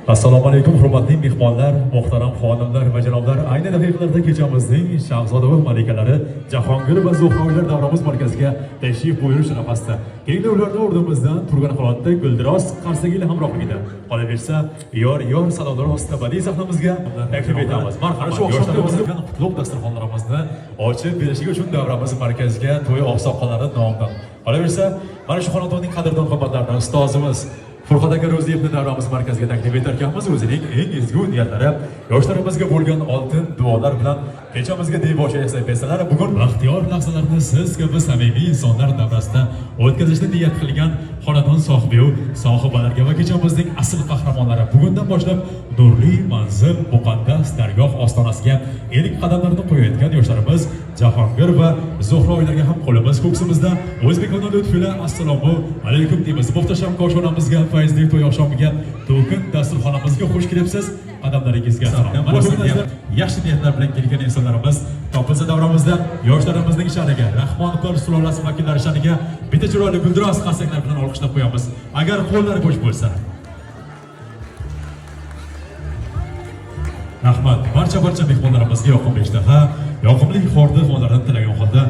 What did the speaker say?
Assalomu alaykum hurmatli mehmonlar, muhtaram xonimlar va janoblar. Ayni daqiqalarda kechamizning shahzoda va malikalari Jahongir va Zuhroylar davramiz markaziga tashrif buyurish arafasida. Keyingi ularda o'rnimizdan turgan holatda Guldiroz Qarsagil hamrohligida. Qolaversa, yor salonlar ostida badiiy sahnamizga taklif etamiz. Marhamat, shu yoshlarimizni qutlug' dasturxonlarimizni ochib berishligi uchun davramiz markaziga to'y oqsoqollari nomidan. Qolaversa, mana shu xonadonning qadrdon qimmatlaridan ustozimiz Furqat aka Ro'ziyevni davramiz markaziga taklif etarkanmiz, o'zining eng ezgu niyatlari, yoshlarımizga bo'lgan oltin duolar bilan kechamizga deboshi yasalar, bugun baxtiyor lahzalarni siz kabi samimiy insonlar davrasida o'tkazishni niyat qilgan xonadon sohibi sohibalarga va kechamizning asl qahramonlari bugundan boshlab nurli manzil muqaddas dargoh ostonasiga ilk qadamlarini qo'yayotgan yoshlarimiz Jahongir va Zuhroylarga ham qo'limiz ko'ksimizda O'zbekiston lutfila assalomu alaykum deymiz. Muhtasham koshonamizga fayzli to'y oqshomiga to'kin dasturxonimizga xush kelibsiz. Qadamlaringizga salom. Mana shunday yaxshi niyatlar bilan kelgan insonlarimiz topilsa davramizda yoshlarimizning sha'niga, Rahmonqor sulolasi vakillari sha'niga bitta chiroyli guldiroz qarsaklar bilan olqishlab qo'yamiz. Agar qo'llar bo'sh bo'lsa. Rahmat, barcha mehmonlarimizga yoqimli ishtaha, yoqimli xordi xonlardan tilagan holda